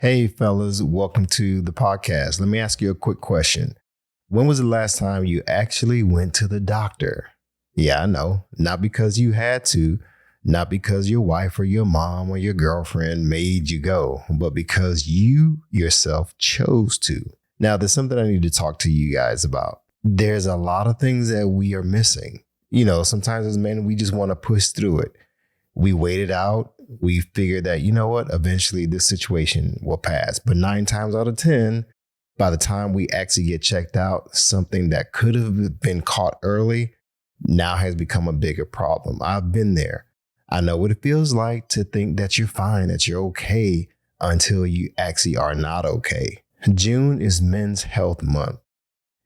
Hey, fellas, welcome to the podcast. Let me ask you a quick question. When was the last time you actually went to the doctor? Yeah, I know. Not because you had to, not because your wife or your mom or your girlfriend made you go, but because you yourself chose to. Now, there's something I need to talk to you guys about. There's a lot of things that we are missing. Sometimes as men, we just want to push through it. We wait it out. We figure that, eventually this situation will pass. But 9 times out of 10, by the time we actually get checked out, something that could have been caught early now has become a bigger problem. I've been there. I know what it feels like to think that you're fine, that you're okay until you actually are not okay. June is Men's Health Month,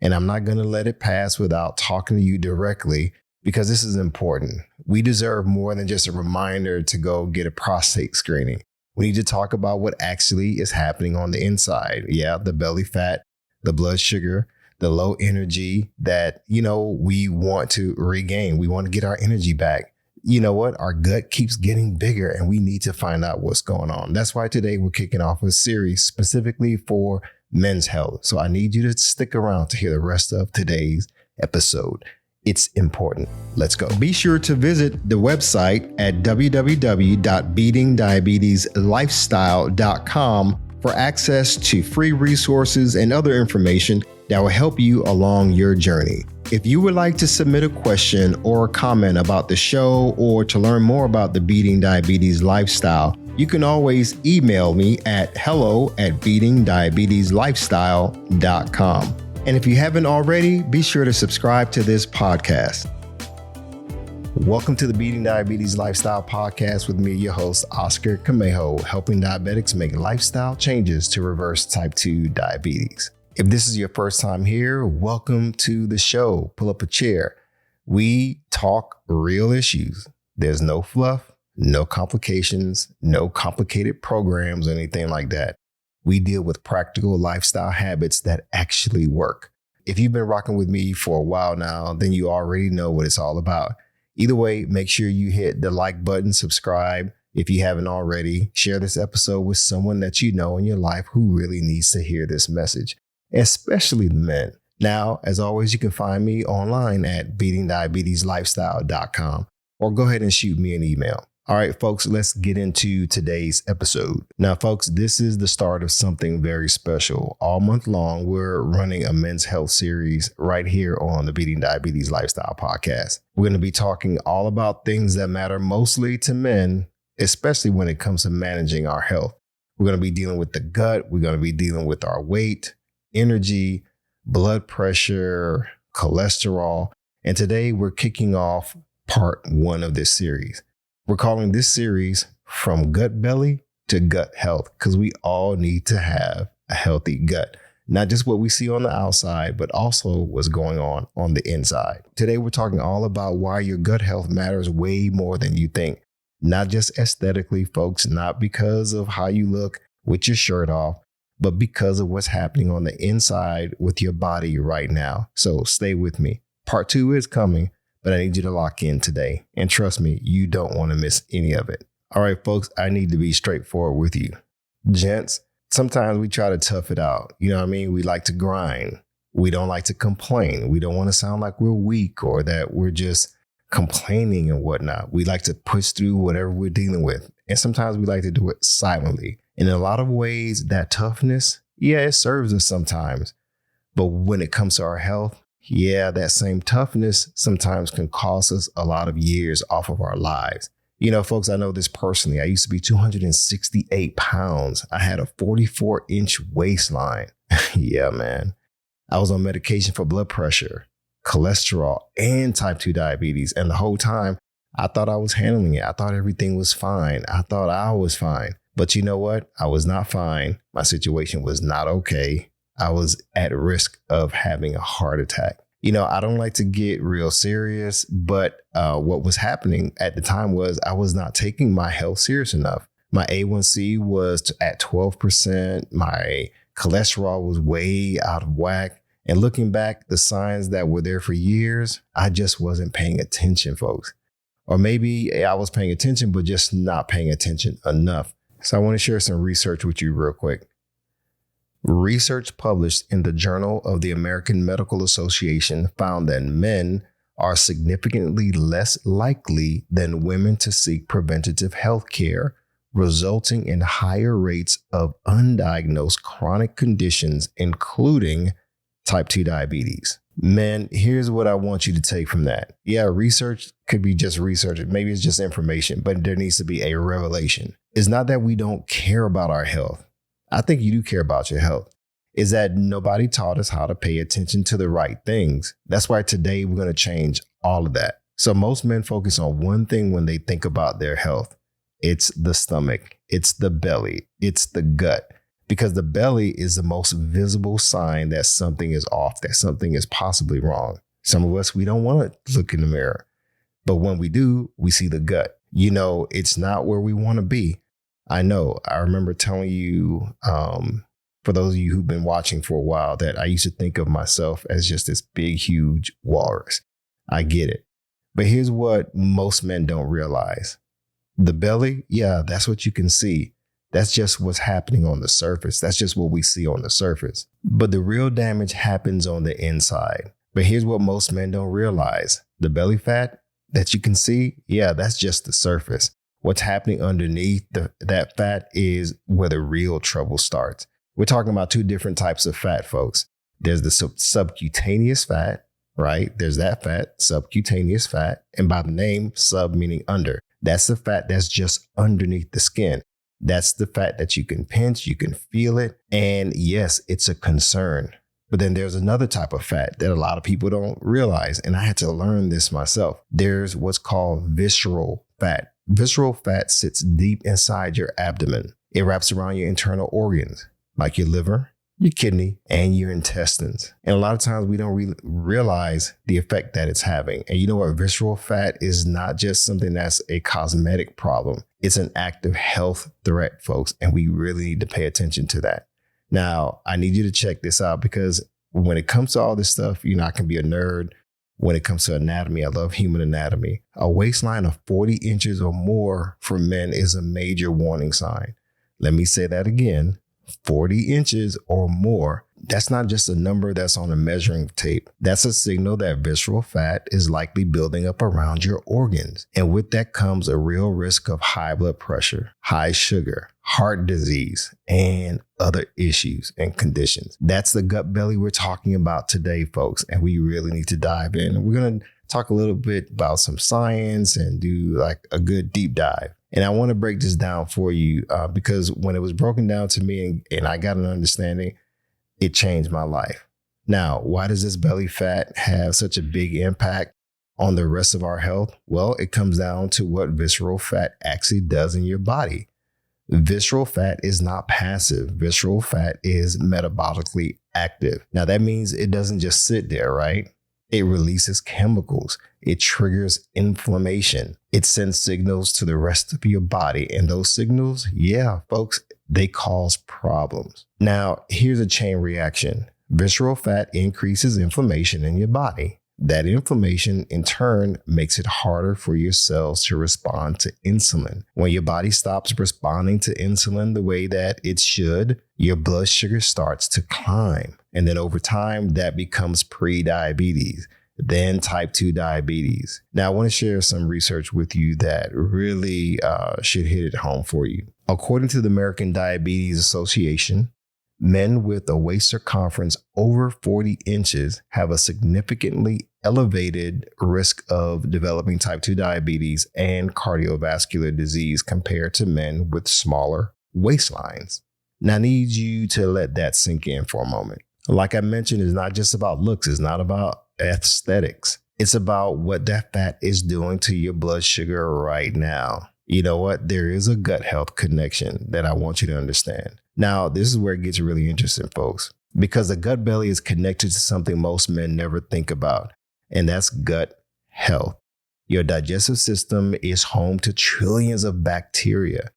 and I'm not going to let it pass without talking to you directly because this is important. We deserve more than just a reminder to go get a prostate screening. We need to talk about what actually is happening on the inside. Yeah, the belly fat, the blood sugar, the low energy that, we want to regain. We want to get our energy back. You know what? Our gut keeps getting bigger and we need to find out what's going on. That's why today we're kicking off a series specifically for men's health. So I need you to stick around to hear the rest of today's episode. It's important. Let's go. Be sure to visit the website at www.beatingdiabetesLifestyle.com for access to free resources and other information that will help you along your journey. If you would like to submit a question or a comment about the show or to learn more about the Beating Diabetes Lifestyle, you can always email me at hello@beatingdiabeteslifestyle.com. And if you haven't already, be sure to subscribe to this podcast. Welcome to the Beating Diabetes Lifestyle Podcast with me, your host, Oscar Camejo, helping diabetics make lifestyle changes to reverse type 2 diabetes. If this is your first time here, welcome to the show. Pull up a chair. We talk real issues. There's no fluff, no complications, no complicated programs or anything like that. We deal with practical lifestyle habits that actually work. If you've been rocking with me for a while now, then you already know what it's all about. Either way, make sure you hit the like button, subscribe if you haven't already. Share this episode with someone that you know in your life who really needs to hear this message, especially the men. Now, as always, you can find me online at beatingdiabeteslifestyle.com or go ahead and shoot me an email. All right, folks, let's get into today's episode. Now, folks, this is the start of something very special. All month long, we're running a men's health series right here on the Beating Diabetes Lifestyle Podcast. We're going to be talking all about things that matter mostly to men, especially when it comes to managing our health. We're going to be dealing with the gut. We're going to be dealing with our weight, energy, blood pressure, cholesterol. And today we're kicking off part 1 of this series. We're calling this series From Gut Belly to Gut Health because we all need to have a healthy gut. Not just what we see on the outside, but also what's going on the inside. Today, we're talking all about why your gut health matters way more than you think. Not just aesthetically, folks, not because of how you look with your shirt off, but because of what's happening on the inside with your body right now. So stay with me. Part 2 is coming. But I need you to lock in today. And trust me, you don't want to miss any of it. All right, folks, I need to be straightforward with you. Gents, sometimes we try to tough it out. You know what I mean? We like to grind. We don't like to complain. We don't want to sound like we're weak or that we're just complaining and whatnot. We like to push through whatever we're dealing with. And sometimes we like to do it silently. In a lot of ways, that toughness, it serves us sometimes. But when it comes to our health, that same toughness sometimes can cost us a lot of years off of our lives. Folks, I know this personally. I used to be 268 pounds. I had a 44-inch waistline. Yeah, man. I was on medication for blood pressure, cholesterol, and type 2 diabetes. And the whole time, I thought I was handling it. I thought everything was fine. I thought I was fine. But you know what? I was not fine. My situation was not okay. I was at risk of having a heart attack. I don't like to get real serious, but what was happening at the time was I was not taking my health serious enough. My A1C was at 12%. My cholesterol was way out of whack. And looking back, the signs that were there for years, I just wasn't paying attention, folks. Or maybe I was paying attention, but just not paying attention enough. So I want to share some research with you real quick. Research published in the Journal of the American Medical Association found that men are significantly less likely than women to seek preventative health care, resulting in higher rates of undiagnosed chronic conditions, including type 2 diabetes. Men, here's what I want you to take from that. Yeah, research could be just research. Maybe it's just information, but there needs to be a revelation. It's not that we don't care about our health. I think you do care about your health. Is that nobody taught us how to pay attention to the right things. That's why today we're going to change all of that. So most men focus on one thing when they think about their health. It's the stomach, it's the belly, it's the gut. Because the belly is the most visible sign that something is off, that something is possibly wrong. Some of us, we don't want to look in the mirror. But when we do, we see the gut. You know, it's not where we want to be. I know. I remember telling you, for those of you who've been watching for a while, that I used to think of myself as just this big, huge walrus. I get it. But here's what most men don't realize. The belly, yeah, that's what you can see. That's just what's happening on the surface. That's just what we see on the surface. But the real damage happens on the inside. But here's what most men don't realize. The belly fat that you can see, yeah, that's just the surface. What's happening underneath that fat is where the real trouble starts. We're talking about two different types of fat, folks. There's the subcutaneous fat, right? There's that fat, subcutaneous fat. And by the name, sub meaning under. That's the fat that's just underneath the skin. That's the fat that you can pinch, you can feel it. And yes, it's a concern. But then there's another type of fat that a lot of people don't realize. And I had to learn this myself. There's what's called visceral fat. Visceral fat sits deep inside your abdomen. It wraps around your internal organs, like your liver, your kidney, and your intestines. And a lot of times we don't realize the effect that it's having. And you know what? Visceral fat is not just something that's a cosmetic problem. It's an active health threat, folks. And we really need to pay attention to that. Now, I need you to check this out because when it comes to all this stuff, you know, I can be a nerd. When it comes to anatomy, I love human anatomy. A waistline of 40 inches or more for men is a major warning sign. Let me say that again. 40 inches or more. That's not just a number that's on a measuring tape. That's a signal that visceral fat is likely building up around your organs. And with that comes a real risk of high blood pressure, high sugar, heart disease, and other issues and conditions. That's the gut belly we're talking about today, folks. And we really need to dive in. We're going to talk a little bit about some science and do like a good deep dive. And I want to break this down for you because when it was broken down to me and I got an understanding, it changed my life. Now, why does this belly fat have such a big impact on the rest of our health? Well, it comes down to what visceral fat actually does in your body. Visceral fat is not passive. Visceral fat is metabolically active. Now, that means it doesn't just sit there, right? It releases chemicals. It triggers inflammation. It sends signals to the rest of your body. And those signals, yeah, folks, they cause problems. Now, here's a chain reaction. Visceral fat increases inflammation in your body. That inflammation, in turn, makes it harder for your cells to respond to insulin. When your body stops responding to insulin the way that it should, your blood sugar starts to climb. And then over time, that becomes pre-diabetes, then type 2 diabetes. Now, I want to share some research with you that really should hit it home for you. According to the American Diabetes Association, men with a waist circumference over 40 inches have a significantly elevated risk of developing type 2 diabetes and cardiovascular disease compared to men with smaller waistlines. Now, I need you to let that sink in for a moment. Like I mentioned, it's not just about looks. It's not about aesthetics. It's about what that fat is doing to your blood sugar right now. You know what? There is a gut health connection that I want you to understand. Now, this is where it gets really interesting, folks, because the gut belly is connected to something most men never think about, and that's gut health. Your digestive system is home to trillions of bacteria.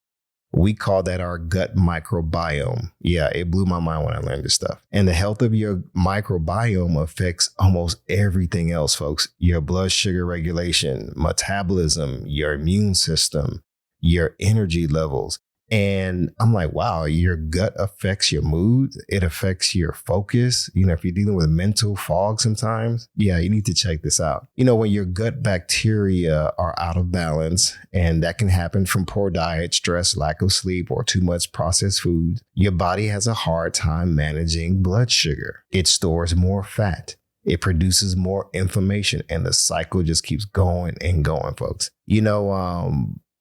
We call that our gut microbiome. Yeah, it blew my mind when I learned this stuff. And the health of your microbiome affects almost everything else, folks. Your blood sugar regulation, metabolism, your immune system, your energy levels. And I'm like, wow, your gut affects your mood. It affects your focus. If you're dealing with mental fog sometimes, yeah, you need to check this out. When your gut bacteria are out of balance, and that can happen from poor diet, stress, lack of sleep, or too much processed food, your body has a hard time managing blood sugar. It stores more fat. It produces more inflammation, and the cycle just keeps going and going, folks.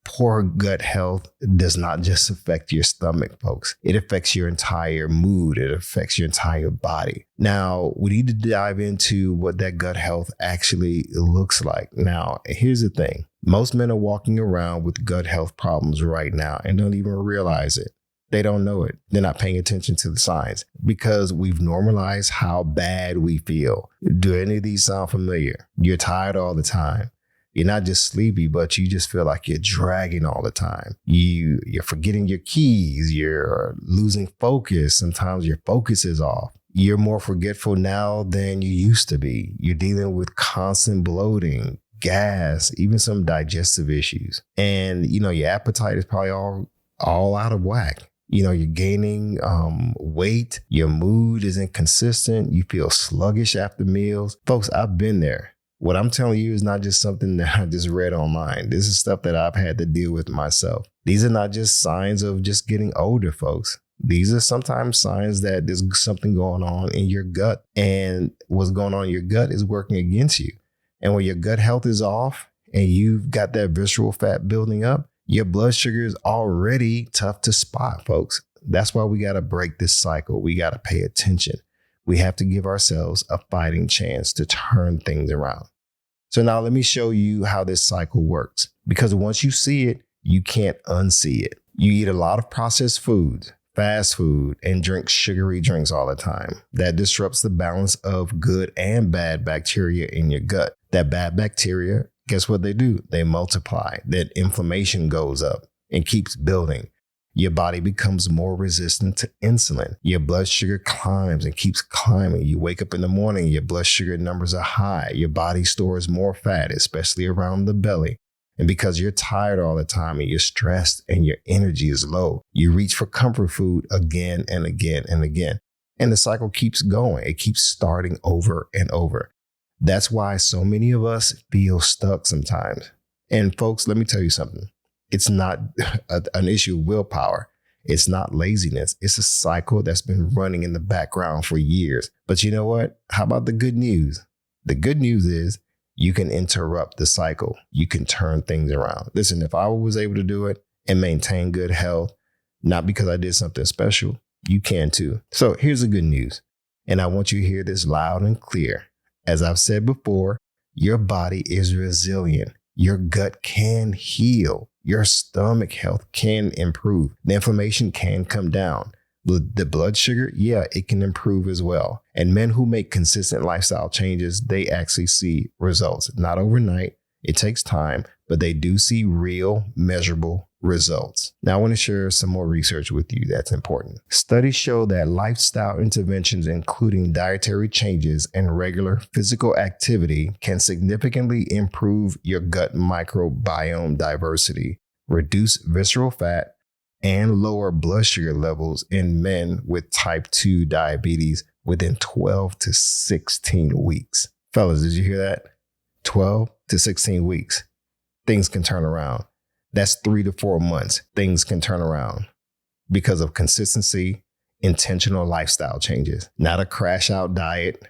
Poor gut health does not just affect your stomach, folks. It affects your entire mood. It affects your entire body. Now, we need to dive into what that gut health actually looks like. Now, here's the thing. Most men are walking around with gut health problems right now and don't even realize it. They don't know it. They're not paying attention to the signs because we've normalized how bad we feel. Do any of these sound familiar? You're tired all the time. You're not just sleepy, but you just feel like you're dragging all the time. You're forgetting your keys. You're losing focus. Sometimes your focus is off. You're more forgetful now than you used to be. You're dealing with constant bloating, gas, even some digestive issues. And, your appetite is probably all out of whack. You're gaining weight. Your mood isn't consistent. You feel sluggish after meals. Folks, I've been there. What I'm telling you is not just something that I just read online. This is stuff that I've had to deal with myself. These are not just signs of just getting older, folks. These are sometimes signs that there's something going on in your gut, and what's going on in your gut is working against you. And when your gut health is off and you've got that visceral fat building up, your blood sugar is already tough to spot, folks. That's why we got to break this cycle. We got to pay attention. We have to give ourselves a fighting chance to turn things around. So now let me show you how this cycle works. Because once you see it, you can't unsee it. You eat a lot of processed foods, fast food, and drink sugary drinks all the time. That disrupts the balance of good and bad bacteria in your gut. That bad bacteria, guess what they do? They multiply. That inflammation goes up and keeps building. Your body becomes more resistant to insulin. Your blood sugar climbs and keeps climbing. You wake up in the morning, your blood sugar numbers are high. Your body stores more fat, especially around the belly. And because you're tired all the time and you're stressed and your energy is low, you reach for comfort food again and again and again. And the cycle keeps going. It keeps starting over and over. That's why so many of us feel stuck sometimes. And folks, let me tell you something. It's not an issue of willpower. It's not laziness. It's a cycle that's been running in the background for years. But you know what? How about the good news? The good news is you can interrupt the cycle. You can turn things around. Listen, if I was able to do it and maintain good health, not because I did something special, you can too. So here's the good news. And I want you to hear this loud and clear. As I've said before, your body is resilient. Your gut can heal. Your stomach health can improve. The inflammation can come down. The blood sugar, yeah, it can improve as well. And men who make consistent lifestyle changes, they actually see results. Not overnight. It takes time, but they do see real, measurable results. Now, I want to share some more research with you that's important. Studies show that lifestyle interventions, including dietary changes and regular physical activity, can significantly improve your gut microbiome diversity, reduce visceral fat, and lower blood sugar levels in men with type 2 diabetes within 12 to 16 weeks. Fellas, did you hear that? 12 to 16 weeks. Things can turn around. That's 3 to 4 months. Things can turn around because of consistency, intentional lifestyle changes, not a crash out diet.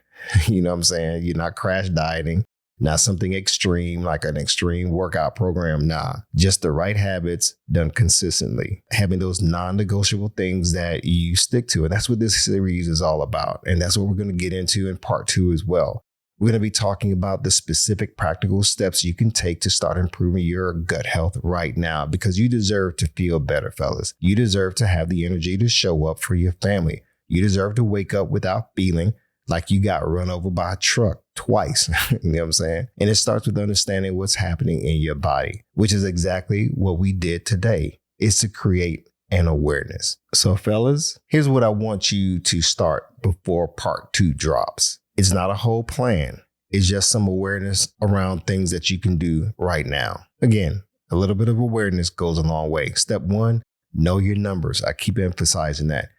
You know what I'm saying? You're not crash dieting, not something extreme like an extreme workout program. Nah, just the right habits done consistently, having those non-negotiable things that you stick to. And that's what this series is all about. And that's what we're going to get into in part 2 as well. We're going to be talking about the specific practical steps you can take to start improving your gut health right now, because you deserve to feel better, fellas. You deserve to have the energy to show up for your family. You deserve to wake up without feeling like you got run over by a truck twice. You know what I'm saying? And it starts with understanding what's happening in your body, which is exactly what we did today, is to create an awareness. So fellas, here's what I want you to start before part 2 drops. It's not a whole plan. It's just some awareness around things that you can do right now. Again, a little bit of awareness goes a long way. Step 1, Know your numbers. I keep emphasizing that.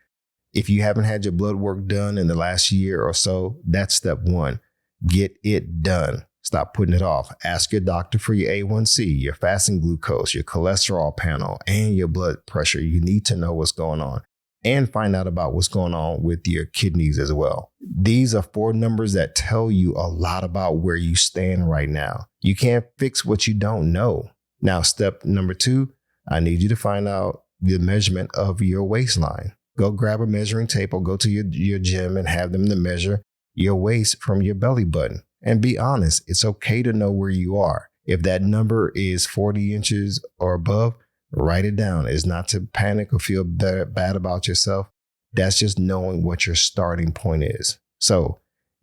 If you haven't had your blood work done in the last year or so, that's step one. Get it done. Stop putting it off. Ask your doctor for your A1C, your fasting glucose, your cholesterol panel, and your blood pressure. You need to know what's going on and find out about what's going on with your kidneys as well. These are 4 numbers that tell you a lot about where you stand right now. You can't fix what you don't know. Now, step number 2, I need you to find out the measurement of your waistline. Go grab a measuring tape or go to your gym and have them to measure your waist from your belly button. And be honest, it's okay to know where you are. If that number is 40 inches or above, write it down. It's not to panic or feel bad about yourself. That's just knowing what your starting point is. So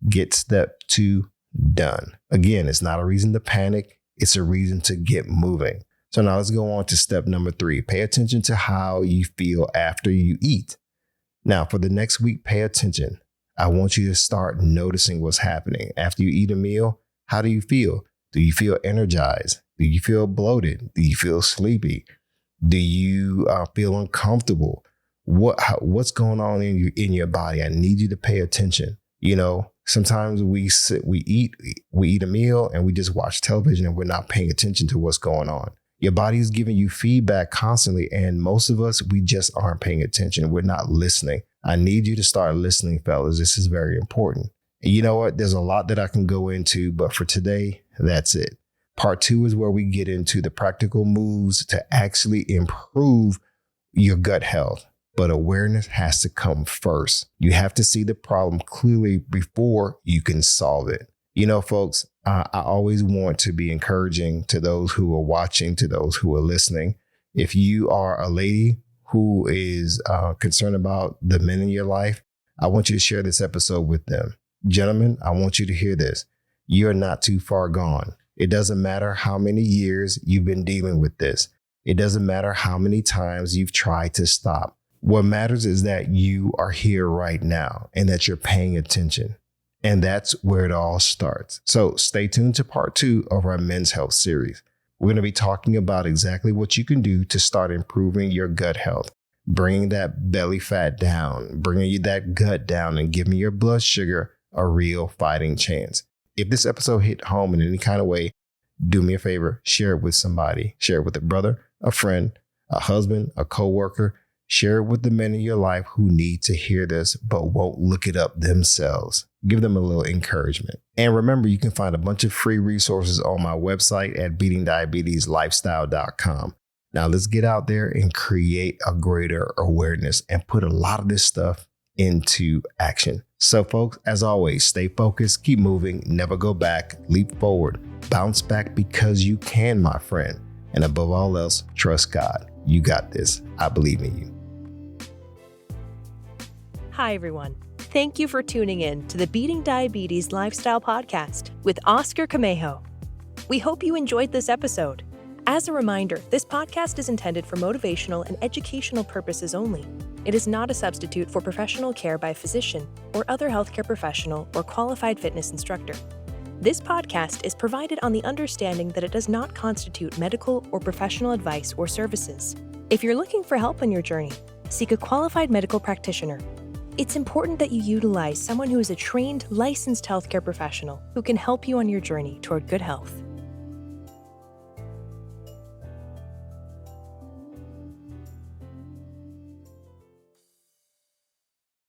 get step 2 done. Again, it's not a reason to panic. It's a reason to get moving. So now let's go on to step number 3. Pay attention to how you feel after you eat. Now, for the next week, pay attention. I want you to start noticing what's happening. After you eat a meal, how do you feel? Do you feel energized? Do you feel bloated? Do you feel sleepy? Do you feel uncomfortable? What's going on in your body? I need you to pay attention. You know, sometimes we eat a meal and we just watch television and we're not paying attention to what's going on. Your body is giving you feedback constantly. And most of us, we just aren't paying attention. We're not listening. I need you to start listening, fellas. This is very important. And you know what? There's a lot that I can go into, but for today, that's it. Part 2 is where we get into the practical moves to actually improve your gut health. But awareness has to come first. You have to see the problem clearly before you can solve it. You know, folks, I always want to be encouraging to those who are watching, to those who are listening. If you are a lady who is concerned about the men in your life, I want you to share this episode with them. Gentlemen, I want you to hear this. You're not too far gone. It doesn't matter how many years you've been dealing with this. It doesn't matter how many times you've tried to stop. What matters is that you are here right now and that you're paying attention. And that's where it all starts. So stay tuned to part 2 of our men's health series. We're going to be talking about exactly what you can do to start improving your gut health, bringing that belly fat down, bringing that gut down, and giving your blood sugar a real fighting chance. If this episode hit home in any kind of way, do me a favor, share it with somebody. Share it with a brother, a friend, a husband, a coworker. Share it with the men in your life who need to hear this but won't look it up themselves. Give them a little encouragement. And remember, you can find a bunch of free resources on my website at beatingdiabetieslifestyle.com. Now let's get out there and create a greater awareness and put a lot of this stuff into action. So folks, as always, stay focused, keep moving, never go back, leap forward, bounce back because you can, my friend. And above all else, trust God. You got this. I believe in you. Hi, everyone. Thank you for tuning in to the Beating Diabetes Lifestyle Podcast with Oscar Camejo. We hope you enjoyed this episode. As a reminder, this podcast is intended for motivational and educational purposes only. It is not a substitute for professional care by a physician or other healthcare professional or qualified fitness instructor. This podcast is provided on the understanding that it does not constitute medical or professional advice or services. If you're looking for help on your journey, seek a qualified medical practitioner. It's important that you utilize someone who is a trained, licensed healthcare professional who can help you on your journey toward good health.